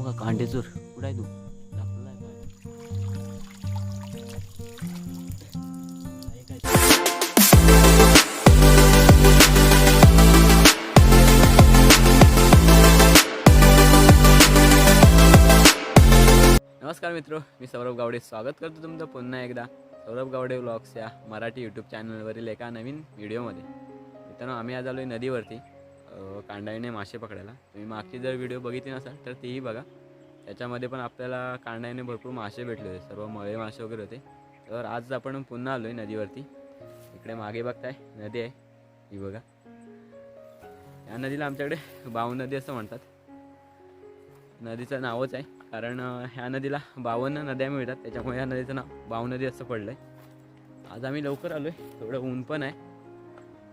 बघा कांडेचूर कुठं आहे तू दाखवला आहे नमस्कार मित्रो, मी सौरभ गावडे स्वागत करतो तुमचं पुन्हा एकदा सौरभ गावडे व्लॉग्स या मराठी यूट्यूब चॅनलवरील एका नवीन व्हिडिओमध्ये. मित्रांनो, आम्ही आज आलो आहे नदीवरती कांडाईने मासे पकडायला. तुम्ही मागची जर व्हिडिओ बघितली नसाल तर तीही बघा. त्याच्यामध्ये पण आपल्याला कांडाईने भरपूर मासे भेटले होते, सर्व मळे मासे वगैरे होते. तर आज आपण पुन्हा आलो आहे नदीवरती. इकडे मागे बघताय नदी आहे ही बघा. या नदीला आमच्याकडे बाव नदी असं म्हणतात. नदीचं नावच आहे कारण ह्या नदीला 52 नद्या मिळतात, त्याच्यामुळे ह्या नदीचं नाव बाव नदी असं पडलं आहे. आज आम्ही लवकर आलो आहे, थोडं ऊन पण आहे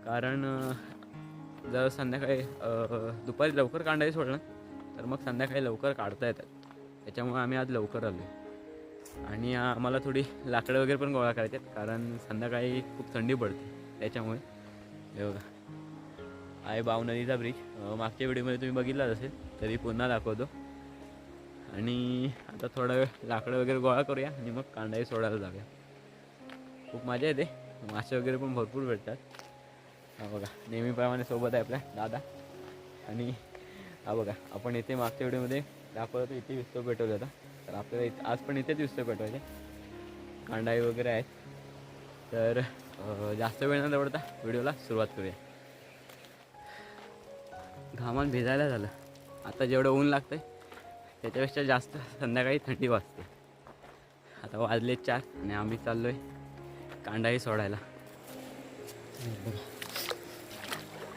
कारण जर संध्याकाळी दुपारी लवकर कांडाई सोडलं तर मग संध्याकाळी लवकर काढता येतात. त्याच्यामुळे आम्ही आज लवकर आलो आहे आणि आम्हाला थोडी लाकडं वगैरे पण गोळा करायची आहेत कारण संध्याकाळी खूप थंडी पडते. त्याच्यामुळे हे बघा आहे बाव नदीचा ब्रिज. मागच्या व्हिडिओमध्ये तुम्ही बघितलाच असेल, तरी पुन्हा दाखवतो. आणि आता थोडा वेळ लाकडं वगैरे गोळा करूया आणि मग कांडाई सोडायला जाऊया. खूप मजा येते, मासे वगैरे पण भरपूर भेटतात. हा बघा नेहमीप्रमाणे सोबत आहे आपल्या दादा. आणि हा बघा आपण इथे मागच्या व्हिडिओमध्ये दाखवलं तर इथे विस्तव पेटवलं होता, तर आपल्याला आज पण इथेच विस्तव पेटवायचे. कांडाई वगैरे आहेत. तर जास्त वेळ न दवडता व्हिडिओला सुरुवात करूया. घामान भिजायला झालं. आता जेवढं ऊन लागतंय त्याच्यापेक्षा जास्त संध्याकाळी थंडी वाजते. आता वाजले 4 आणि आम्ही चाललो आहे कांडाई सोडायला.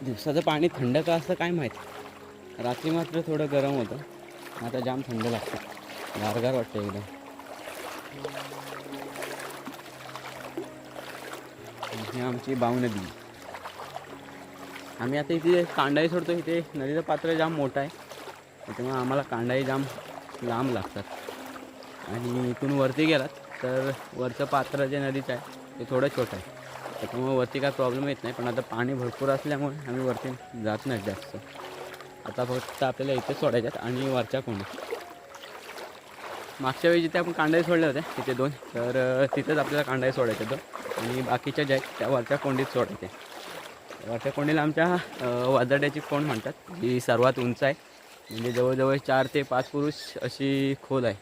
दिवसाचं पाणी थंड का असं काय माहीत, रात्री मात्र थोडं गरम होतं, आता जाम थंड लागतं, गारगार वाटतं एकदम. ही आमची बाव नदी. आम्ही आता इथे कांडाई सोडतो. इथे नदीचं पात्र जाम मोठं आहे, त्याच्यामुळे आम्हाला कांडाई जाम लांब लागतात. आणि इथून वरती गेलात तर वरचं पात्र जे नदीचं आहे ते थोडं छोटं आहे, त्याच्यामुळे वरती काय प्रॉब्लेम येत नाही. पण आता पाणी भरपूर असल्यामुळे आम्ही वरती जात नाही जास्त. आता फक्त आपल्याला इथे सोडायच्यात आणि वरच्या कोंडीत. मागच्या वेळी जिथे आपण कांडाई सोडल्या होत्या तिथे 2, तर तिथंच आपल्याला कांडाई सोडायच्या 2 आणि बाकीच्या ज्या आहेत त्या वरच्या कोंडीत सोडायच्या. वरच्या कोंडीला आमच्या वाजड्याची कोंड म्हणतात, जी सर्वात उंच आहे. म्हणजे जवळजवळ 4 ते 5 पुरुष अशी खोल आहे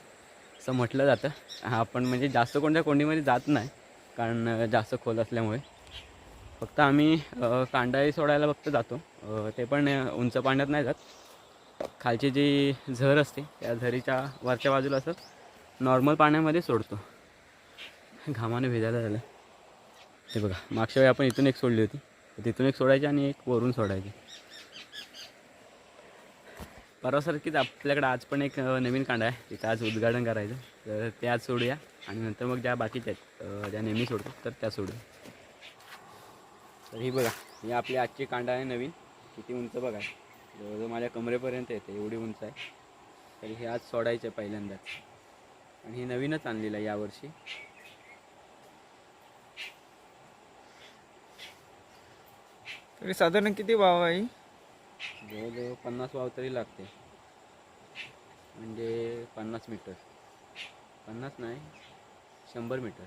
असं म्हटलं जातं. आपण म्हणजे जास्त कोणत्या कोंडीमध्ये जात नाही कारण जास्त खोल असल्यामुळे. फक्त आम्ही कांडाई सोडायला फक्त जातो, ते पण उंच पाण्यात नाही जात. खालची जी झर असते त्या झरीच्या वरच्या बाजूला असं नॉर्मल पाण्यामध्ये सोडतो. घामाने भिजायला झालं. हे बघा मागच्या वेळी आपण इथून एक सोडली होती, तिथून एक सोडायची आणि एक वरून सोडायची. परवासारखीच आपल्याकडे आज पण एक नवीन कांडा आहे, तिथं आज उद्घाटन करायचं. तर ते आज सोडूया आणि नंतर मग ज्या बाकीच्या आहेत ज्या नेहमी सोडतो तर त्या सोडूया. तर ही बघा ही आपली आजची कांडा आहे नवीन. किती उंच बघा, जवळजवळ माझ्या कमरेपर्यंत येते, एवढी उंच आहे. तरी हे आज सोडायचं आहे पहिल्यांदाच आणि ही नवीनच आणलेलं आहे यावर्षी. तरी साधारण किती वाव आहे? जवळजवळ 50 वाव तरी लागते, म्हणजे 50 मीटर. 50 नाही, 100 मीटर.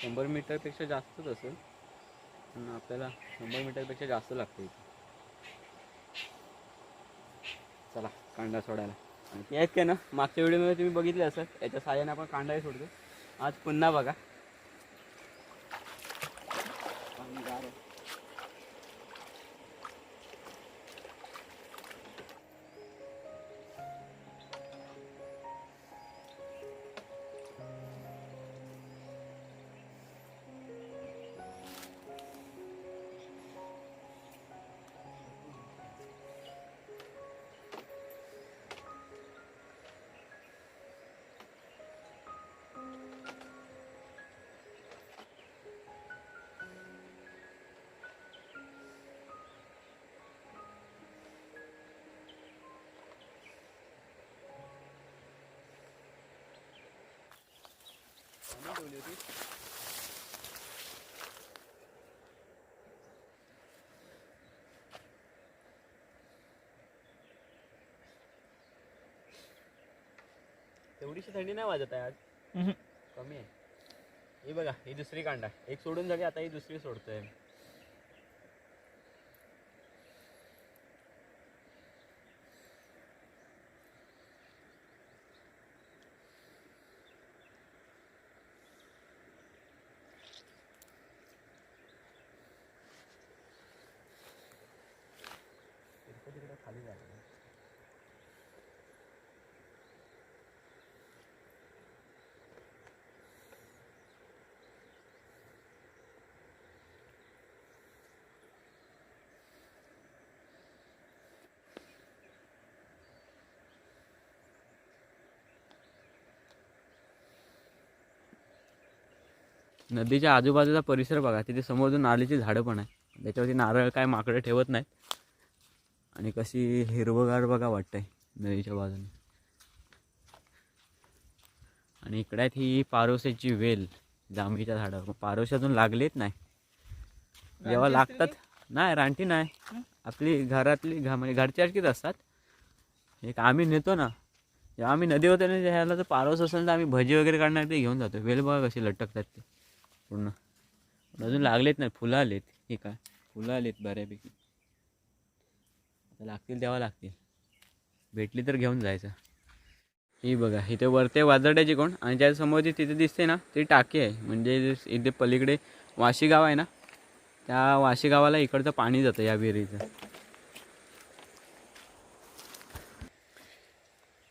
100 मीटरपेक्षा जास्तच असेल, पण आपल्याला 100 मीटरपेक्षा जास्त लागते इथे. चला कांडा सोडायला. आणि ते आहेत काय ना, मागच्या व्हिडिओमध्ये तुम्ही बघितले असेल, याच्या साहाय्याने आपण कांडाही सोडतो. आज पुन्हा बघा. ठेवली होती. एवढीशी थंडी नाही वाजत आहे आज, हम्म. कमी आहे. ही बघा, ही दुसरी कांडा, एक सोडून झाली, आता ही दुसरी सोडतोय. तिकडे खाली जायला. नदीच्या आजूबाजूचा परिसर बघा, तिथे समोर नारळीची झाडं पण आहे, त्याच्यावरती नारळ काय माकडे ठेवत नाहीत. आणि कशी हिरवगार बघा वाटतंय नदीच्या बाजूने. आणि इकडे आहेत ही पारोशाची वेल, जांभळीच्या झाडावर. पारोश अजून लागलेत नाही, जेव्हा लागतात. नाही, रानटी नाही, आपली घरातली म्हणजे घरच्यासारखीच असतात. एक आम्ही नेतो ना, जेव्हा आम्ही नदीवर ना ह्याला जर पारोस असेल तर आम्ही भजी वगैरे काढणार ते घेऊन जातो. वेल बघा कशी लटकतात ते पूर्ण. अजून लागलेत नाही, फुलं आलेत. हे काय फुलं आलेत बऱ्यापैकी, आता लागतील तेव्हा लागतील, भेटली तर घेऊन जायचं. ही बघा, इथे वरते वाजरड्याची कोण, आणि ज्यासमोर जी तिथे दिसते ना ती टाकी आहे. म्हणजे इथे पलीकडे वाशी गाव आहे ना, त्या वाशी गावाला इकडचं पाणी जातं या विहिरीचं.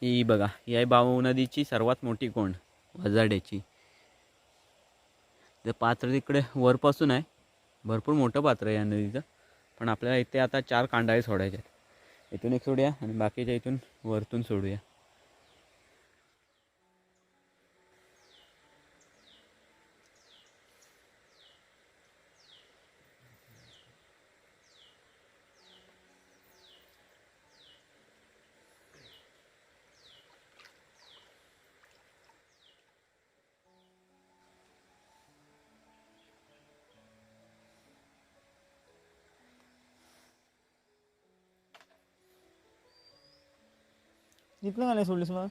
ही बघा, ही आहे बाऊ नदीची सर्वात मोठी कोंड, वाजरड्याची. ते पात्र तिकडे वरपासून आहे, भरपूर मोठं पात्र आहे या नदीचं. पण आपल्याला इथे आता 4 कांडाळे सोडायचे आहेत. इथून एक सोडूया आणि बाकीच्या इथून वरतून सोडूया. इथलं का नाही सोडलीस मग?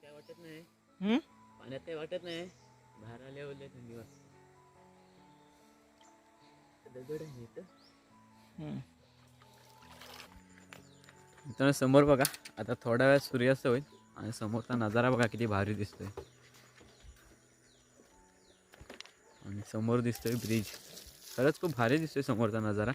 काय वाटत नाही, हम्म? पाण्यात काही वाटत नाही, बाहेर आले ओले थंडी वाजते. दगड आहे इथं. मित्रांनो समोर बघा, आता थोड्या वेळात सूर्यास्त होईल आणि समोरचा नजारा बघा किती भारी दिसतोय. आणि समोर दिसतोय ब्रिज, खरंच खूप भारी दिसतोय समोरचा नजारा.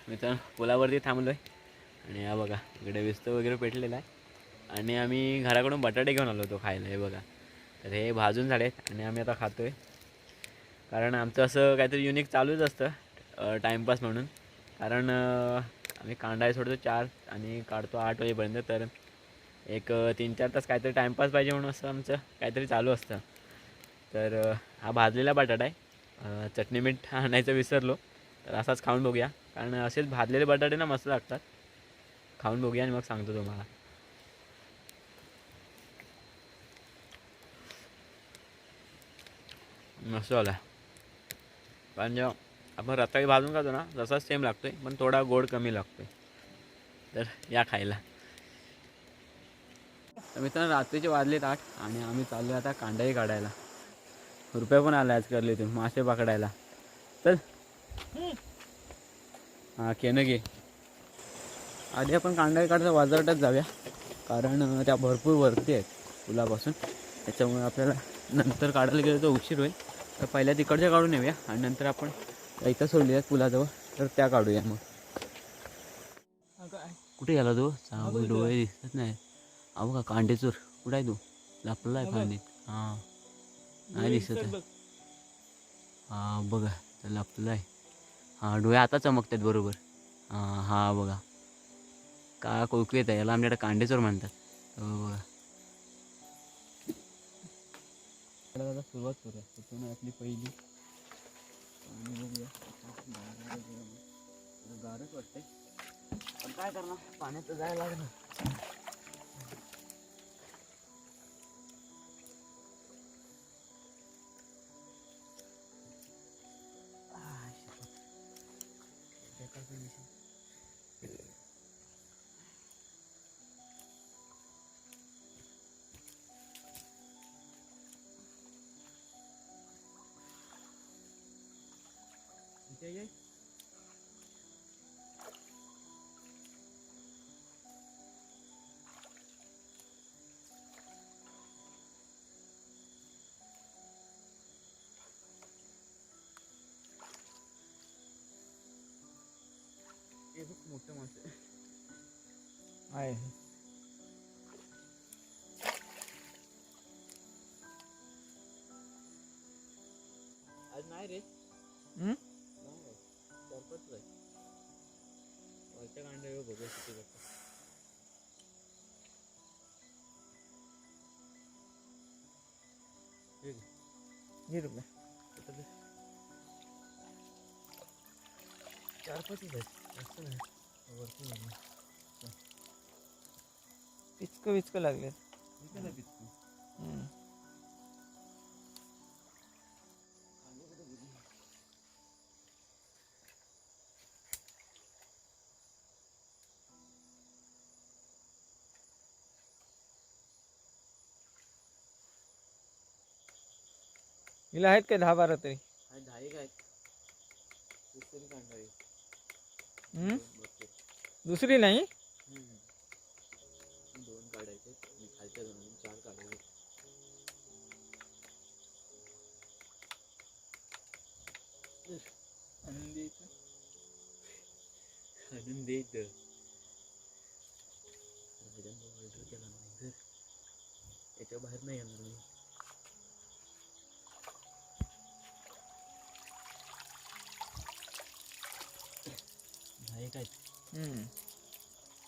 मित्रांनो पुलावरती थांबलोय आणि हा बघा इकडे विस्त वगैरे पेटलेला आहे. आणि आम्ही घराकडून बटाटे घेऊन आलो होतो खायला. हे बघा, तर हे भाजून झालेत आणि आम्ही आता खातोय. कारण आमचं असं काहीतरी युनिक चालूच असतं टाईमपास म्हणून. कारण आम्ही कांडाळे सोडतो 4 आणि काढतो 8 वाजेपर्यंत. तर एक 3-4 तास काहीतरी टाईमपास पाहिजे म्हणून असं आमचं काहीतरी चालू असतं. तर हा भाजलेला बटाटा आहे. चटणी मीठ आणायचं विसरलो, तर असाच खाऊन बघूया. कारण असेच भाजलेले बटाटे ना मस्त लागतात. खाऊन बघूया आणि मग सांगतो तुम्हाला. मस्त झाला. कारण जेव्हा आपण रताळी भाजून खातो ना तसाच सेम लागतोय, पण थोडा गोड कमी लागतोय. तर या खायला. तर मित्रांनो रात्रीचे वाजलेत 8 आणि आम्ही चाललो आता कांडाही काढायला. रुपये पण आला आज करलीतून मासे पकडायला. चल हां केनं घे. आधी आपण कांडाही काढता वाजरटात जाऊया, कारण त्या भरपूर वरती आहेत पुलापासून. त्याच्यामुळे आपल्याला नंतर काढायला गेलं तर उशीर होईल. तर पहिल्या तिकडच्या काढून येऊया आणि नंतर आपण इथं सोडली आहेत पुलाजवळ, तर त्या काढूया मग. कुठे गेला तू? डोळे दिसत नाही. अहो का कांडेचूर कुठे आहे तू? लपला आहे फांदीत. हां नाही दिसत आहे. हां बघा तर लपलं आहे. हां डोळे आता चमकतात बरोबर. हां हां बघा का कोकवेत आहे, याला आमच्याकडे कांडेचूर म्हणतात. हो बघा. आता सुरुवात करूया. तिथून आपली पहिली आणि बघूया गारच वाटते, पण काय करणार पाण्यात जायला लागणार. मोठे मासे आहे. आज नाही रे. हम्म? चार-पाच आहे. वरच्या कांड्यावर बघूया किती करतो. घे रुपये. 4-5 आहेत जास्त नाही. वरती नाही. पिचकं विचकं लागले. इथे नाही पिचकू. हिला आहेत काय 10-12 तरी? आणि 10 काय दुसरी कांडावी. दुसरी नाही. 2 काढायचे आणि खालच्या 2 4 काढायचे. आनंद येत याच्या बाहेर नाही येणार मी. नाही काय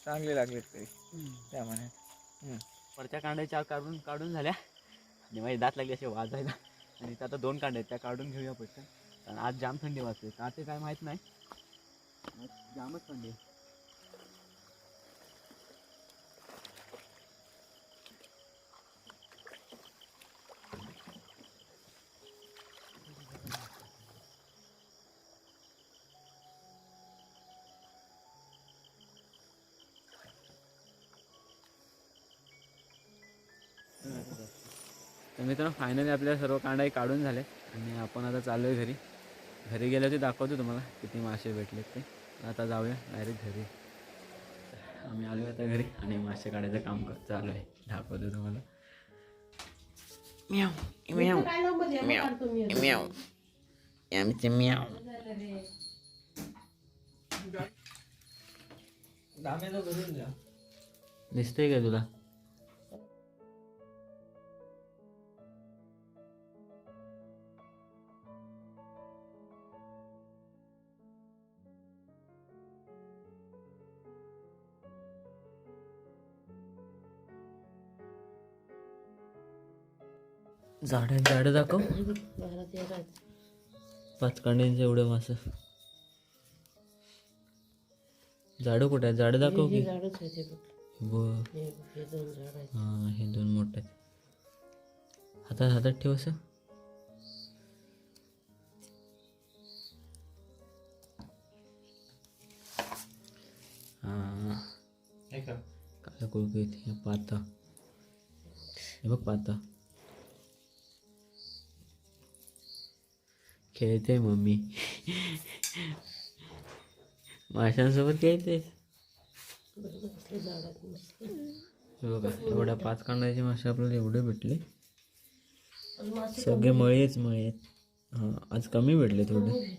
चांगले लागलेत तरी त्यामुळे. वरच्या कांड्या 4 काढून झाल्या आणि माझे दात लागले असे वाजायला. आणि आता 2 कांडे आहेत त्या काढून घेऊया पटकन, कारण आज जाम थंडी वाजते. का ते काय माहीत नाही, जामच थंडी आहे. तर मित्रांनो फायनली आपल्या सर्व कांडाही काढून झाले आणि आपण आता चाललो आहे घरी. घरी गेल्यावरती दाखवतो तुम्हाला किती मासे भेटलेत ते. आता जाऊया डायरेक्ट घरी. आम्ही आलो आता घरी आणि मासे काढायचं काम चालू आहे. दाखवतो तुम्हाला. म्याव म्याव म्याव म्याव आमचे म्याव. दिसतंय का तुला? झाडं दाखव. 5 कांड्यांचे एवढे मासे. झाडं कुठे आहेत? झाडं दाखव की. हां, हे 2 मोठे आहेत. हातात ठेव असं. हां, काय कुळकुळीत हे पाता. हे बघ पाता. खेळते मम्मी. माशांसोबत खेळते. बघा एवढ्या 5 कांड्याचे मासे आपल्याला एवढे भेटले. सगळे मळे आहेत. हां, आज कमी भेटले थोडे.